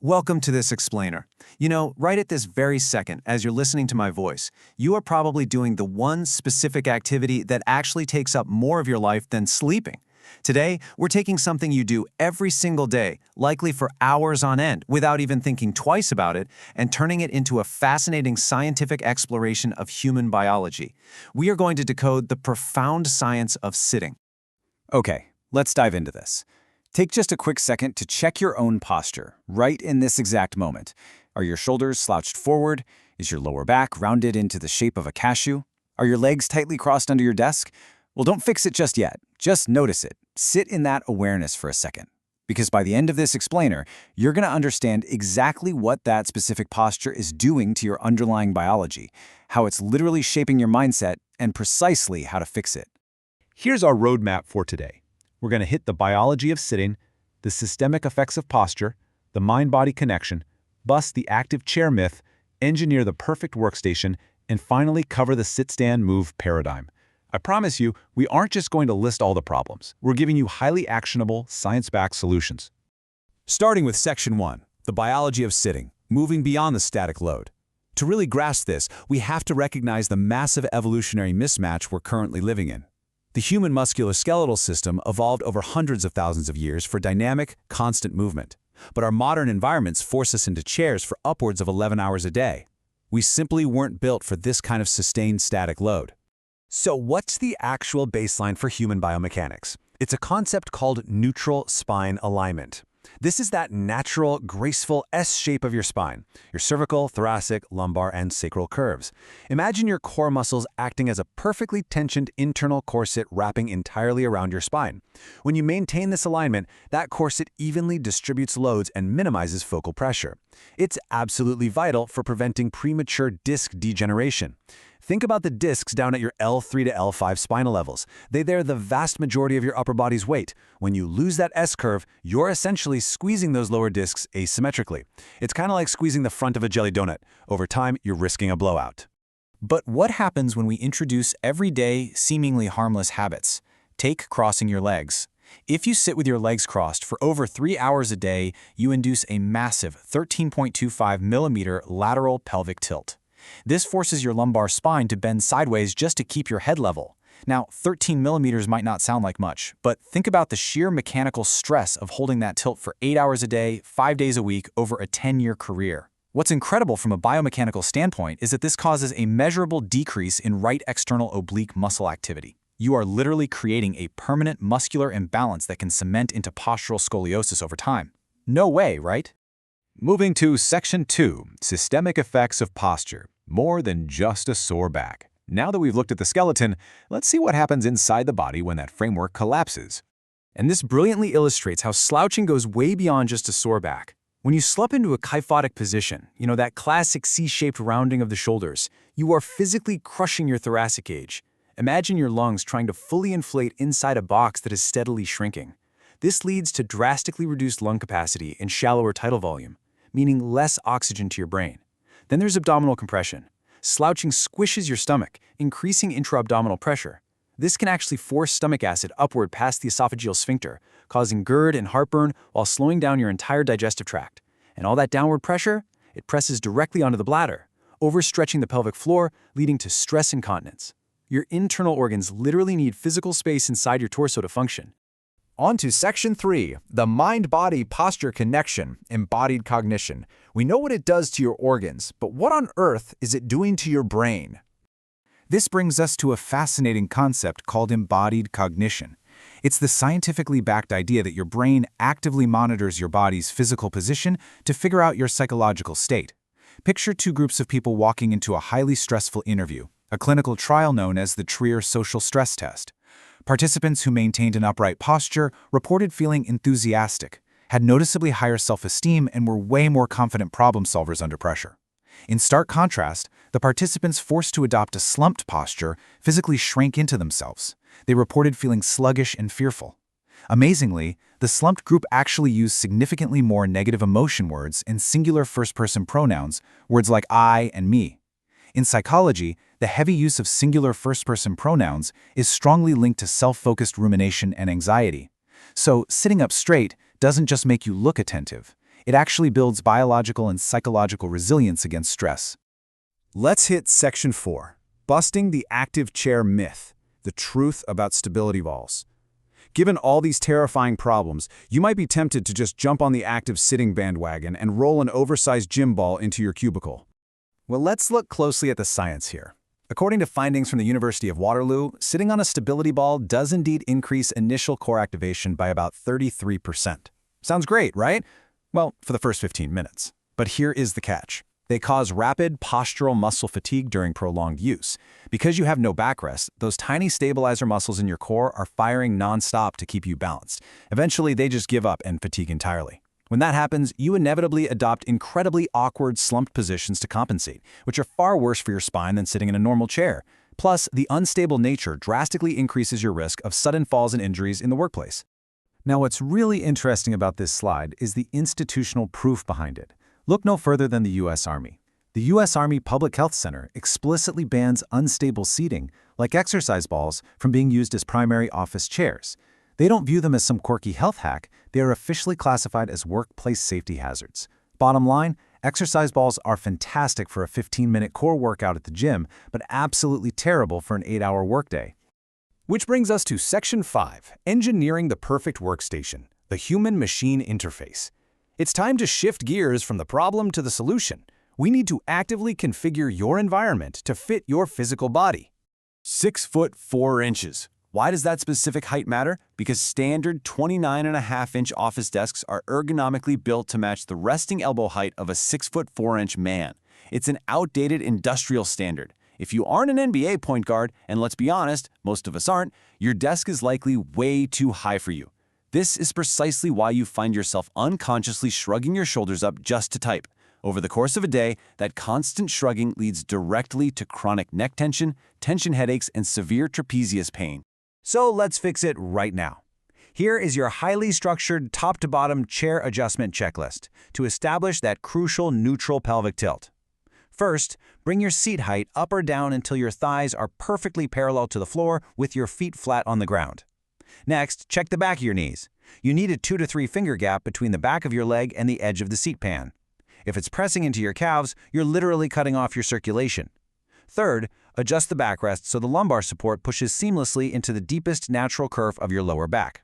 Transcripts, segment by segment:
Welcome to this explainer. Right at this very second, as you're listening to my voice, you are probably doing the one specific activity that actually takes up more of your life than sleeping. Today, we're taking something you do every single day, likely for hours on end, without even thinking twice about it, and turning it into a fascinating scientific exploration of human biology. We are going to decode the profound science of sitting. Okay, let's dive into this. Take just a quick second to check your own posture, right in this exact moment. Are your shoulders slouched forward? Is your lower back rounded into the shape of a cashew? Are your legs tightly crossed under your desk? Well, don't fix it just yet. Just notice it. Sit in that awareness for a second. Because by the end of this explainer, you're going to understand exactly what that specific posture is doing to your underlying biology, how it's literally shaping your mindset, and precisely how to fix it. Here's our roadmap for today. We're going to hit the biology of sitting, the systemic effects of posture, the mind-body connection, bust the active chair myth, engineer the perfect workstation, and finally cover the sit-stand-move paradigm. I promise you, we aren't just going to list all the problems. We're giving you highly actionable, science-backed solutions. Starting with Section 1, the biology of sitting, moving beyond the static load. To really grasp this, we have to recognize the massive evolutionary mismatch we're currently living in. The human musculoskeletal system evolved over hundreds of thousands of years for dynamic, constant movement. But our modern environments force us into chairs for upwards of 11 hours a day. We simply weren't built for this kind of sustained static load. So what's the actual baseline for human biomechanics? It's a concept called neutral spine alignment. This is that natural, graceful S shape of your spine, your cervical, thoracic, lumbar, and sacral curves. Imagine your core muscles acting as a perfectly tensioned internal corset wrapping entirely around your spine. When you maintain this alignment, that corset evenly distributes loads and minimizes focal pressure. It's absolutely vital for preventing premature disc degeneration. Think about the discs down at your L3 to L5 spinal levels. They're the vast majority of your upper body's weight. When you lose that S-curve, you're essentially squeezing those lower discs asymmetrically. It's kind of like squeezing the front of a jelly donut. Over time, you're risking a blowout. But what happens when we introduce everyday, seemingly harmless habits? Take crossing your legs. If you sit with your legs crossed for over 3 hours a day, you induce a massive 13.25 millimeter lateral pelvic tilt. This forces your lumbar spine to bend sideways just to keep your head level. Now, 13 millimeters might not sound like much, but think about the sheer mechanical stress of holding that tilt for 8 hours a day, 5 days a week, over a 10-year career. What's incredible from a biomechanical standpoint is that this causes a measurable decrease in right external oblique muscle activity. You are literally creating a permanent muscular imbalance that can cement into postural scoliosis over time. No way, right? Moving to Section 2, systemic effects of posture. More than just a sore back. Now that we've looked at the skeleton, let's see what happens inside the body when that framework collapses. And this brilliantly illustrates how slouching goes way beyond just a sore back. When you slump into a kyphotic position, that classic C-shaped rounding of the shoulders, you are physically crushing your thoracic cage. Imagine your lungs trying to fully inflate inside a box that is steadily shrinking. This leads to drastically reduced lung capacity and shallower tidal volume, meaning less oxygen to your brain. Then there's abdominal compression. Slouching squishes your stomach, increasing intra-abdominal pressure. This can actually force stomach acid upward past the esophageal sphincter, causing GERD and heartburn while slowing down your entire digestive tract. And all that downward pressure, it presses directly onto the bladder, overstretching the pelvic floor, leading to stress incontinence. Your internal organs literally need physical space inside your torso to function. On to Section 3, the mind-body posture connection, embodied cognition. We know what it does to your organs, but what on earth is it doing to your brain? This brings us to a fascinating concept called embodied cognition. It's the scientifically backed idea that your brain actively monitors your body's physical position to figure out your psychological state. Picture two groups of people walking into a highly stressful interview, a clinical trial known as the Trier Social Stress Test. Participants who maintained an upright posture reported feeling enthusiastic, had noticeably higher self-esteem, and were way more confident problem solvers under pressure. In stark contrast, the participants forced to adopt a slumped posture physically shrank into themselves. They reported feeling sluggish and fearful. Amazingly, the slumped group actually used significantly more negative emotion words and singular first-person pronouns, words like I and me. In psychology, the heavy use of singular first-person pronouns is strongly linked to self-focused rumination and anxiety. So, sitting up straight doesn't just make you look attentive. It actually builds biological and psychological resilience against stress. Let's hit Section 4, Busting the Active Chair Myth, the truth about stability balls. Given all these terrifying problems, you might be tempted to just jump on the active sitting bandwagon and roll an oversized gym ball into your cubicle. Well, let's look closely at the science here. According to findings from the University of Waterloo, sitting on a stability ball does indeed increase initial core activation by about 33%. Sounds great, right? Well, for the first 15 minutes. But here is the catch. They cause rapid postural muscle fatigue during prolonged use. Because you have no backrest, those tiny stabilizer muscles in your core are firing nonstop to keep you balanced. Eventually, they just give up and fatigue entirely. When that happens, you inevitably adopt incredibly awkward slumped positions to compensate, which are far worse for your spine than sitting in a normal chair. Plus, the unstable nature drastically increases your risk of sudden falls and injuries in the workplace. Now, what's really interesting about this slide is the institutional proof behind it. Look no further than the U.S. Army. The U.S. Army Public Health Center explicitly bans unstable seating, like exercise balls, from being used as primary office chairs. They don't view them as some quirky health hack. They are officially classified as workplace safety hazards. Bottom line, exercise balls are fantastic for a 15-minute core workout at the gym, but absolutely terrible for an 8-hour workday. Which brings us to Section 5, Engineering the Perfect Workstation, the Human-Machine Interface. It's time to shift gears from the problem to the solution. We need to actively configure your environment to fit your physical body. 6 foot 4 inches. Why does that specific height matter? Because standard 29.5-inch office desks are ergonomically built to match the resting elbow height of a 6 foot 4 inch man. It's an outdated industrial standard. If you aren't an NBA point guard, and let's be honest, most of us aren't, your desk is likely way too high for you. This is precisely why you find yourself unconsciously shrugging your shoulders up just to type. Over the course of a day, that constant shrugging leads directly to chronic neck tension headaches, and severe trapezius pain. So let's fix it right now. Here is your highly structured top-to-bottom chair adjustment checklist to establish that crucial neutral pelvic tilt. First, bring your seat height up or down until your thighs are perfectly parallel to the floor with your feet flat on the ground. Next, check the back of your knees. You need a 2 to 3 finger gap between the back of your leg and the edge of the seat pan. If it's pressing into your calves, you're literally cutting off your circulation. Third, adjust the backrest so the lumbar support pushes seamlessly into the deepest natural curve of your lower back.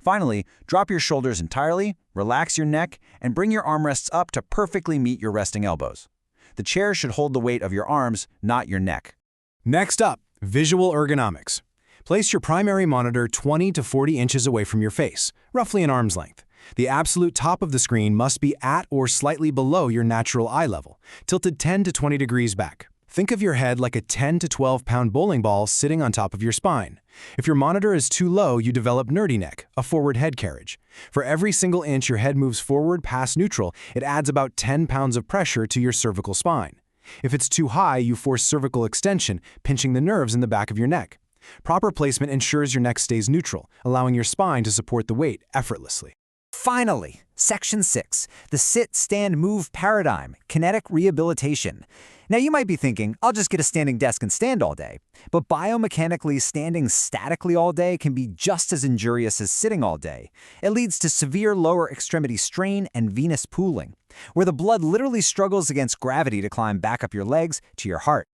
Finally, drop your shoulders entirely, relax your neck, and bring your armrests up to perfectly meet your resting elbows. The chair should hold the weight of your arms, not your neck. Next up, visual ergonomics. Place your primary monitor 20 to 40 inches away from your face, roughly an arm's length. The absolute top of the screen must be at or slightly below your natural eye level, tilted 10 to 20 degrees back. Think of your head like a 10 to 12-pound bowling ball sitting on top of your spine. If your monitor is too low, you develop nerdy neck, a forward head carriage. For every single inch your head moves forward past neutral, it adds about 10 pounds of pressure to your cervical spine. If it's too high, you force cervical extension, pinching the nerves in the back of your neck. Proper placement ensures your neck stays neutral, allowing your spine to support the weight effortlessly. Finally, Section 6, the sit, stand, move paradigm, kinetic rehabilitation. Now you might be thinking, I'll just get a standing desk and stand all day. But biomechanically, standing statically all day can be just as injurious as sitting all day. It leads to severe lower extremity strain and venous pooling, where the blood literally struggles against gravity to climb back up your legs to your heart.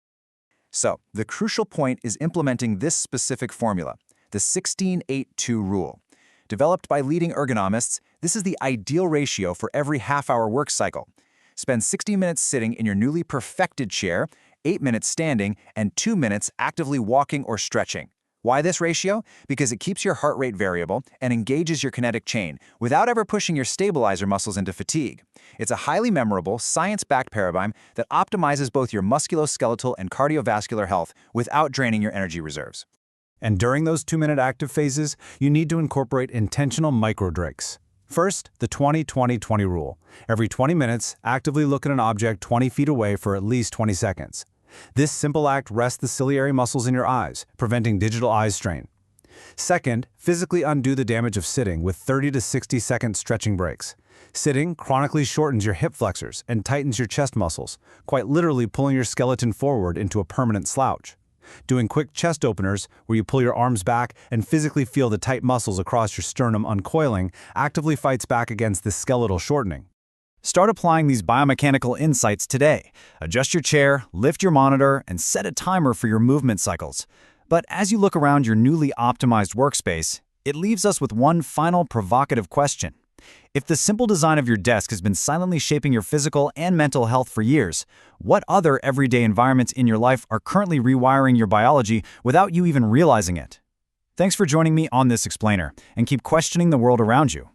So, the crucial point is implementing this specific formula, the 16-8-2 rule. Developed by leading ergonomists, this is the ideal ratio for every half-hour work cycle. Spend 60 minutes sitting in your newly perfected chair, 8 minutes standing, and 2 minutes actively walking or stretching. Why this ratio? Because it keeps your heart rate variable and engages your kinetic chain without ever pushing your stabilizer muscles into fatigue. It's a highly memorable, science-backed paradigm that optimizes both your musculoskeletal and cardiovascular health without draining your energy reserves. And during those 2-minute active phases, you need to incorporate intentional micro-breaks. First, the 20-20-20 rule. Every 20 minutes, actively look at an object 20 feet away for at least 20 seconds. This simple act rests the ciliary muscles in your eyes, preventing digital eye strain. Second, physically undo the damage of sitting with 30 to 60-second stretching breaks. Sitting chronically shortens your hip flexors and tightens your chest muscles, quite literally pulling your skeleton forward into a permanent slouch. Doing quick chest openers, where you pull your arms back and physically feel the tight muscles across your sternum uncoiling, actively fights back against this skeletal shortening. Start applying these biomechanical insights today. Adjust your chair, lift your monitor, and set a timer for your movement cycles. But as you look around your newly optimized workspace, it leaves us with one final provocative question. If the simple design of your desk has been silently shaping your physical and mental health for years, what other everyday environments in your life are currently rewiring your biology without you even realizing it? Thanks for joining me on this explainer, and keep questioning the world around you.